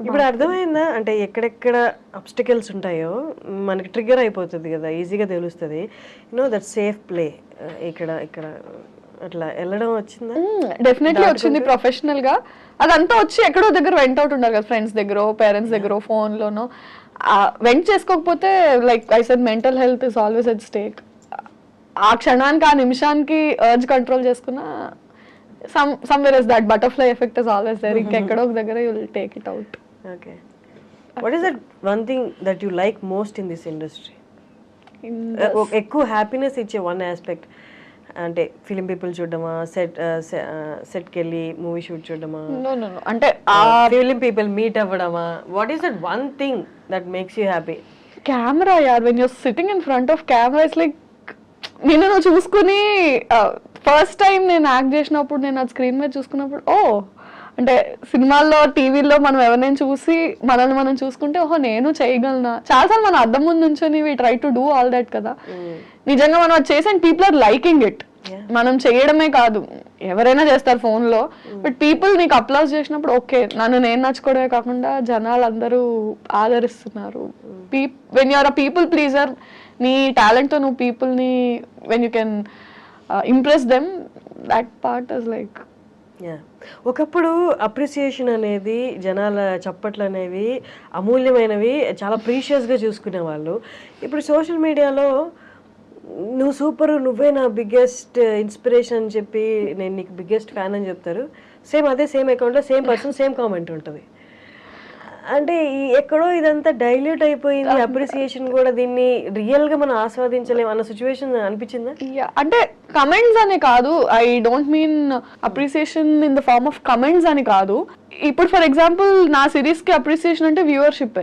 ఇప్పుడు అర్థమైందా అంటే ఎక్కడెక్కడ అబ్స్టికల్స్ ఉంటాయో మనకి ట్రిగ్గర్ అయిపోతుంది కదా, ఈజీగా తెలుస్తుంది. దట్ సేఫ్ ప్లే ఇక్కడ ఇక్కడ అట్లా వెళ్ళడం వచ్చిందా? డెఫినెట్లీ వచ్చింది. ప్రొఫెషనల్ గా అదంతా వచ్చి ఎక్కడో దగ్గర వెంట అవుట్ ఉండాలి కదా, ఫ్రెండ్స్ దగ్గర, పేరెంట్స్ దగ్గర, ఫోన్ లోనో. వెంట్ చేసుకోకపోతే like I said mental health is always at stake. ఆ క్షణానికి, ఆ నిమిషానికి అర్జ్ కంట్రోల్ చేసుకున్న somewhere is that butterfly effect is always there. ఇంకెక్కడో ఒక దగ్గర you will take it out. Okay. What is that one thing that you like most in this industry? ఎక్కువ happiness ఇచ్చే one aspect అంటే film people చూడడమా, సెట్కి వెళ్ళి movie shoot చూడడమా, అంటే ఫిలిం పీపుల్ మీట్ అవ్వడమా? What is that one thing that makes you happy? Camera యార్. When you're sitting in front of camera it's like నిన్ను నువ్వు చూసుకుని ఫస్ట్ టైం నేను యాక్ట్ చేసినప్పుడు, నేను ఆ స్క్రీన్ మీద చూసుకున్నప్పుడు, అంటే సినిమాల్లో, టీవీలో మనం ఎవరినైనా చూసి మనల్ని మనం చూసుకుంటే ఓహో నేను చేయగలనా. చాలాసార్లు మనం అద్దం ముందు నుంచొని we try to do all that కదా. నిజంగా మనం అది చేసి and people are liking it. మనం చేయడమే కాదు, ఎవరైనా చేస్తారు ఫోన్లో, బట్ పీపుల్ నీకు అప్లాజ్ చేసినప్పుడు ఓకే నన్ను నేను నచ్చుకోవడమే కాకుండా జనాలు అందరూ ఆదరిస్తున్నారు. When you are a people pleaser, నీ టాలెంట్తో నువ్వు పీపుల్ని when you can impress them, that part is like. ఒకప్పుడు అప్రిసియేషన్ అనేది, జనాల చప్పట్లు అనేవి అమూల్యమైనవి, చాలా ప్రీషియస్గా చూసుకునే వాళ్ళు. ఇప్పుడు సోషల్ మీడియాలో నువ్వు సూపర్, నువ్వే నా బిగ్గెస్ట్ ఇన్స్పిరేషన్ అని చెప్పి, నేను నీకు బిగ్గెస్ట్ ఫ్యాన్ అని చెప్తారు. సేమ్ అకౌంట్లో సేమ్ పర్సన్ సేమ్ కామెంట్ ఉంటుంది. అంటే ఎక్కడో ఇదంతా డైల్యూట్ అయిపోయింది అప్రిసియేషన్ కూడా, దీన్ని రియల్ గా మనం ఆస్వాదించలేము అన్న సిచ్యువేషన్ అనిపించిందా? అంటే కమెంట్స్ అని కాదు, I don't mean appreciation in the form of comments అని కాదు. ఇప్పుడు ఫర్ ఎగ్జాంపుల్ నా సిరీస్ కి అప్రిసియేషన్ అంటే వ్యూవర్షిప్.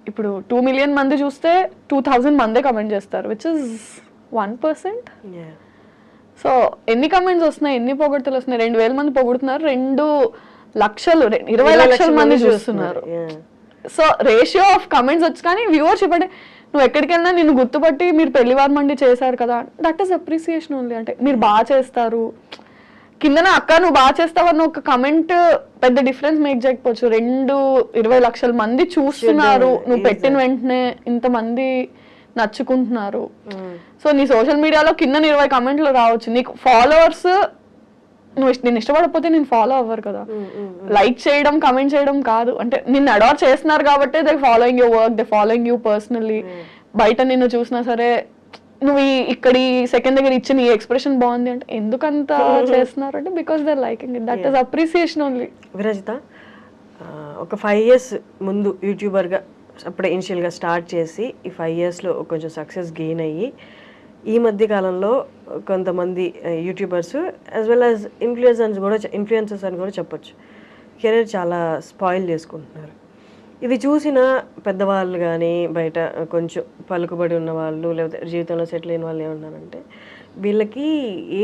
ఇప్పుడు 2 million మంది చూస్తే 2000 మందే కమెంట్ చేస్తారు, విచ్ ఇస్ 1%. సో ఎన్ని కమెంట్స్ వస్తున్నాయి, ఎన్ని పొగడ్తలు వస్తున్నాయి? 2000 మంది పొగుడుతున్నారు, 2 లక్షలు 20 లక్షల మంది చూస్తున్నారు. సో రేషియో ఆఫ్ కమెంట్స్ వచ్చి, కానీ వ్యూవర్షిప్ అంటే నువ్వు ఎక్కడికి వెళ్ళినా నిన్ను గుర్తుపట్టి మీరు పెళ్లివారి మండి చేశారు కదా, దట్ ఈస్ అప్రిసియేషన్ ఓన్లీ. అంటే మీరు బాగా చేస్తారు, కిందన అక్క నువ్వు బాగా చేస్తావు అన్న ఒక కమెంట్ పెద్ద డిఫరెన్స్ మేక్ చేయకపోవచ్చు. 20 లక్షల మంది చూస్తున్నారు, నువ్వు పెట్టిన వెంటనే ఇంతమంది నచ్చుకుంటున్నారు. సో నీ సోషల్ మీడియాలో కింద 20 కమెంట్లు రావచ్చు, నీకు ఫాలోవర్స్ నువ్వు నేను ఇష్టపడకపోతే నేను ఫాలో అవ్వరు కదా. లైక్ చేయడం, కమెంట్ చేయడం కాదు, అంటే నిన్ను అడార్ చేస్తున్నారు కాబట్టి they following your work, they following you personally. బయట నిన్ను చూసినా సరే నువ్వు ఇక్కడ సెకండ్ దగ్గర ఇచ్చిన ఈ ఎక్స్ప్రెషన్ బాగుంది అంటే ఎందుకంత చేస్తున్నారు అంటే because they liking it, that is appreciation only. Virajitha, ఒక 5 years ముందు యూట్యూబర్గా అప్పుడే ఇనిషియల్గా స్టార్ట్ చేసి ఈ 5 yearsలో కొంచెం సక్సెస్ గెయిన్ అయ్యి, ఈ మధ్య కాలంలో కొంతమంది YouTubers as well as influencers అని కూడా చెప్పొచ్చు, కెరీర్ చాలా స్పాయిల్ చేసుకుంటున్నారు. ఇది చూసిన పెద్దవాళ్ళు కానీ, బయట కొంచెం పలుకుబడి ఉన్న వాళ్ళు, లేకపోతే జీవితంలో సెటిల్ అయిన వాళ్ళు ఏమన్నారంటే, వీళ్ళకి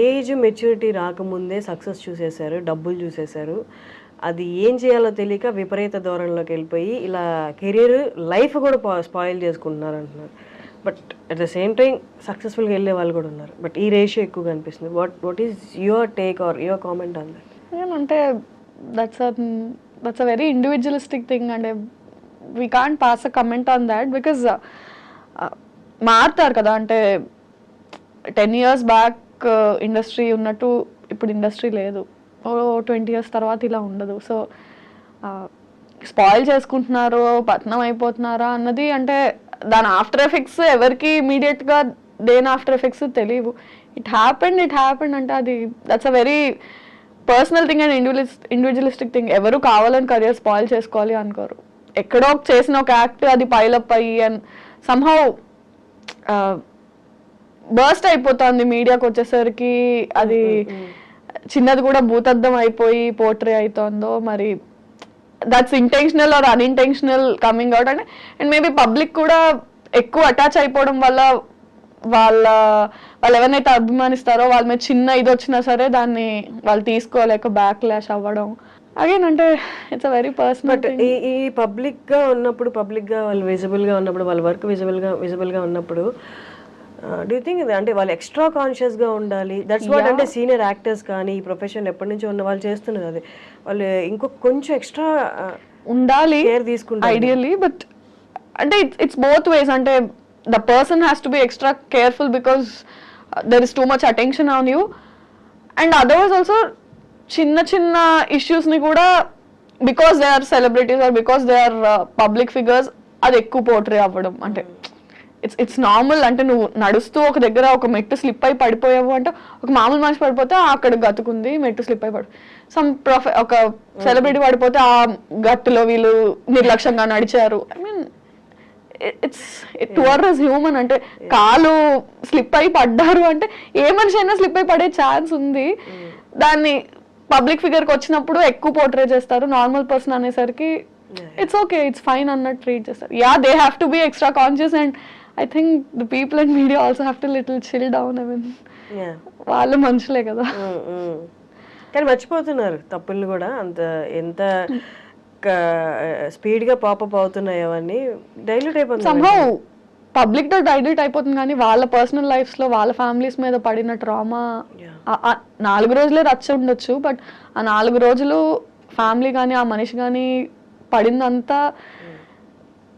ఏజ్ మెచ్యూరిటీ రాకముందే సక్సెస్ చూసేశారు, డబ్బులు చూసేశారు, అది ఏం చేయాలో తెలియక విపరీత ధోరణిలోకి వెళ్ళిపోయి ఇలా కెరీర్ లైఫ్ కూడా స్పాయిల్ చేసుకుంటున్నారు అంటున్నారు. But at the same time సక్సెస్ఫుల్గా వెళ్ళే వాళ్ళు కూడా ఉన్నారు. బట్ ఈ రేషియో ఎక్కువగా అనిపిస్తుంది. What is your take or your comment on that? అంటే that's a very individualistic thing. అంటే we can't pass a comment on that because మారుతారు కదా. అంటే 10 years బ్యాక్ ఇండస్ట్రీ ఉన్నట్టు ఇప్పుడు ఇండస్ట్రీ లేదు, 20 years తర్వాత ఇలా ఉండదు. సో స్పాయిల్ చేసుకుంటున్నారు, పతనం అయిపోతున్నారా అన్నది అంటే దాని ఆఫ్టర్ ఎఫెక్ట్స్ ఎవరికి ఇమీడియట్గా దేని ఆఫ్టర్ ఎఫెక్ట్స్ తెలియవు. ఇట్ హ్యాపెండ్ అంటే అది that's a very personal thing and individualistic thing. ఎవరు కావాలని కెరియర్ స్పాయిల్ చేసుకోవాలి అనుకోరు. ఎక్కడో చేసిన ఒక యాక్ట్ అది పైలప్ అయ్యి అండ్ సమ్హౌ బర్స్ట్ అయిపోతుంది మీడియాకి వచ్చేసరికి, అది చిన్నది కూడా భూతద్దం అయిపోయి పోర్ట్రే అవుతుందో మరి that's intentional or unintentional coming out. And maybe public కూడా ఎక్కువ అటాచ్ అయిపోవడం వల్ల వాళ్ళు ఎవరినైతే అభిమానిస్తారో వాళ్ళ మీద చిన్న ఇది వచ్చినా సరే దాన్ని వాళ్ళు తీసుకోలేక బ్యాక్ లాష్ అవ్వడం. అగైన్ అంటే it's a very personal. But ఈ పబ్లిక్గా ఉన్నప్పుడు, పబ్లిక్గా వాళ్ళు విజిబుల్గా ఉన్నప్పుడు, వాళ్ళ వర్క్ విజిబుల్గా ఉన్నప్పుడు డూ యూ థింక్ అంటే వాళ్ళు ఎక్స్ట్రా కాన్షియస్గా ఉండాలి? దట్స్ వాట్ అంటే సీనియర్ యాక్టర్స్ కానీ ఈ ప్రొఫెషన్ ఎప్పటి నుంచో ఉన్న వాళ్ళు చేస్తున్నారు. అది వాళ్ళు ఇంకొక కొంచెం ఎక్స్ట్రా ఉండాలి కేర్ తీసుకుంటారు ఐడియల్లీ, బట్ అంటే ఇట్స్ బోత్ వేస్. అంటే the person has to be extra careful because there is too much attention on you, and otherwise also చిన్న చిన్న ఇష్యూస్ ని కూడా because they are celebrities or because they are public figures అది ఎక్కువ portray అవ్వడం. అంటే it's normal. అంటే నువ్వు నడుస్తూ ఒక దగ్గర ఒక మెట్టు స్లిప్ అయి పడిపోయావు అంటే ఒక మామూలు మనిషి పడిపోతే అక్కడ గతుకుంది, మెట్టు స్లిప్ అయి ఒక సెలబ్రిటీ పడిపోతే ఆ గట్టులో వీళ్ళు నిర్లక్ష్యంగా నడిచారు. I mean it's tours human. అంటే కాలు స్లిప్ అయి పడ్డారు అంటే ఏ మనిషి అయినా స్లిప్ అయి పడే ఛాన్స్ ఉంది. దాన్ని పబ్లిక్ ఫిగర్ కి వచ్చినప్పుడు ఎక్కువ పోర్ట్రే చేస్తారు. నార్మల్ పర్సన్ అనేసరికి ఇట్స్ ఓకే, ఇట్స్ ఫైన్ అన్నట్టు ట్రీట్ చేస్తారు. Yeah, they have to be extra conscious, and I think the people in media also have to little chill down. I mean, వాళ్ళు మనుషులే కదా. కానీ మర్చిపోతున్నారు తప్పుల్ని కూడా. అంత ఎంత స్పీడ్ గా పాపప్ అవుతున్నాయి అవన్నీ డైల్యూట్ అయిపోతుంది. somehow పబ్లిక్ తో డైల్యూట్ అయిపోతుంది, కానీ వాళ్ళ పర్సనల్ లైఫ్స్ లో వాళ్ళ ఫ్యామిలీస్ మీద పడిన ట్రామా 4 రోజులే రచ్చ ఉండొచ్చు, బట్ ఆ 4 రోజులు ఫ్యామిలీ కానీ ఆ మనిషి కానీ పడిందంతా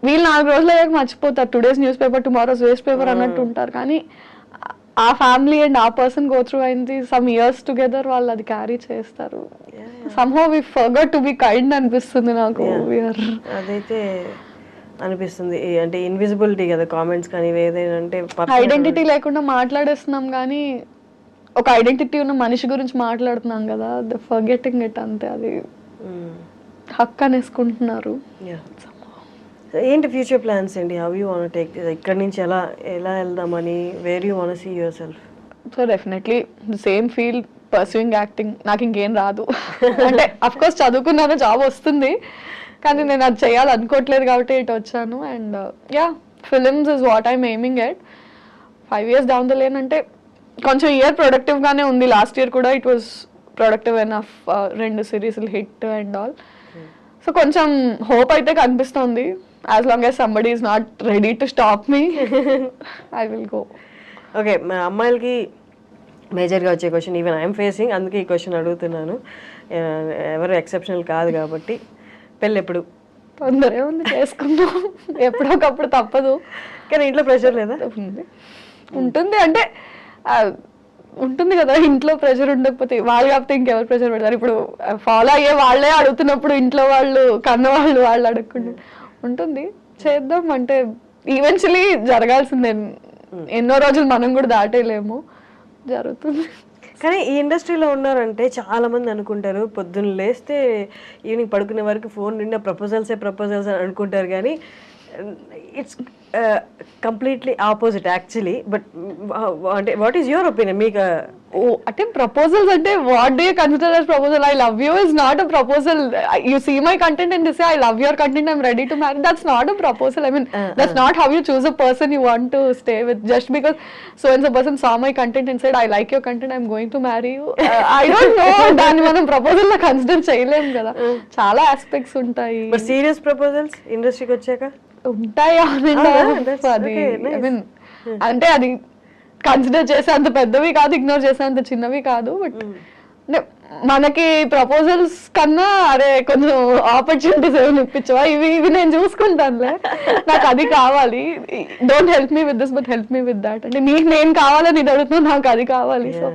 వీళ్ళు 4 రోజులు అయ్యాక మర్చిపోతారు. Today's news paper tomorrow's waste paper అన్నట్టు ఉంటారు, కానీ ఆ ఫ్యామిలీ అండ్ ఆ పర్సన్ గో త్రూ అయింది సమ్ ఇయర్స్ టుగెదర్, వాళ్ళు అది క్యారీ చేస్తారు. Somehow we forgot to be kind అనిపిస్తుంది నాకు. అదైతే అనిపిస్తుంది. అంటే ఇన్విజిబిలిటీ కదా కామెంట్స్ కానీ ఏదైనా, అంటే ఐడెంటిటీ లేకుండా మాట్లాడేస్తున్నాం కానీ ఒక ఐడెంటిటీ ఉన్న మనిషి గురించి మాట్లాడుతున్నాం కదా, ద ఫర్గెటింగ్ ఇట్. అంతే, అది హక్ అనేసుకుంటున్నారు. ఏంటి ఫ్యూచర్ ప్లాన్స్ అండి? హౌ యూ వాంట్ టేక్ ఇక్కడ నుంచి ఎలా వెళ్దామని, where you want see your self? So definitely the same field, pursuing acting. నాకు ఇంకేం రాదు. అంటే అఫ్ కోర్స్ చదువుకున్నాను, జాబ్ వస్తుంది, కానీ నేను అది చేయాలనుకోవట్లేదు కాబట్టి ఇటు వచ్చాను. And yeah, films is what I'm aiming at. 5 years down the lane అంటే కొంచెం ఇయర్ ప్రొడక్టివ్ గానే ఉంది. లాస్ట్ ఇయర్ కూడా ఇట్ వాస్ ప్రొడక్టివ్ ఎనఫ్, 2 సిరీస్లు హిట్ అండ్ ఆల్. సో కొంచెం హోప్ అయితే కనిపిస్తుంది. as long as somebody is not ready to stop me, I will go. Okay, మా అమ్మాయిలకి మేజర్గా వచ్చే క్వశ్చన్ ఈవెన్ ఐఎమ్ ఫేసింగ్, అందుకే ఈ క్వశ్చన్ అడుగుతున్నాను. ఎవరు ఎక్సెప్షనల్ కాదు కాబట్టి. పెళ్ళి ఎప్పుడు? తొందరే ఉంది, చేసుకుందాం. ఎప్పుడొకప్పుడు తప్పదు. కానీ ఇంట్లో ప్రెషర్ లేదా? ఉంటుంది. అంటే ఉంటుంది కదా, ఇంట్లో ప్రెషర్ ఉండకపోతే వాళ్ళు కాకపోతే ఇంకెవరు ప్రెషర్ పెడతారు? ఇప్పుడు ఫాలో అయ్యే వాళ్ళే అడుగుతున్నప్పుడు ఇంట్లో వాళ్ళు కన్నవాళ్ళు వాళ్ళు అడగకుండా ఉంటుంది. చేద్దాం అంటే ఈవెన్చువలీ జరగాల్సిందే. ఎన్నో రోజులు మనం కూడా దాటేయలేము, జరుగుతుంది. కానీ ఈ ఇండస్ట్రీలో ఉన్నారంటే చాలా మంది అనుకుంటారు పొద్దున్న లేస్తే ఈవినింగ్ పడుకునే వరకు ఫోన్ నిండా ప్రపోజల్స్ అని అనుకుంటారు, కానీ it's completely opposite actually. But అంటే వాట్ ఈస్ యువర్ ఒపీనియన్? మీకు అంటే ప్రపోజల్స్ అంటే what do you consider as proposal? I love you is not a proposal. You see my content and say I love your content, I'm ready to marry. That's not a proposal. I mean that's not how you choose a person you want to stay with. Just because so and so person saw my content and said I like your content, I'm going to marry you. I don't know, దాన్ని మనం proposal లా consider చేయలేము కదా. చాలా aspects ఉంటాయి. But serious proposals ఇండస్ట్రీకి వచ్చాక ఉంటాయి. I mean అంటే అది కన్సిడర్ చేసే అంత పెద్దవి కాదు, ఇగ్నోర్ చేసే అంత చిన్నవి కాదు. బట్ అంటే మనకి ప్రపోజల్స్ కన్నా అరే కొంచెం ఆపర్చునిటీస్ ఏమైనా ఇప్పించవా, ఇవి నేను చూసుకుంటానులే, నాకు అది కావాలి, don't help me with this but help me with that. అంటే నీకు నేను కావాలని ఇది అడుగుతున్నా, నాకు అది కావాలి. సో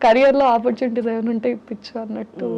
కెరియర్ లో ఆపర్చునిటీస్ ఏమైనా ఉంటే ఇప్పించు అన్నట్టు.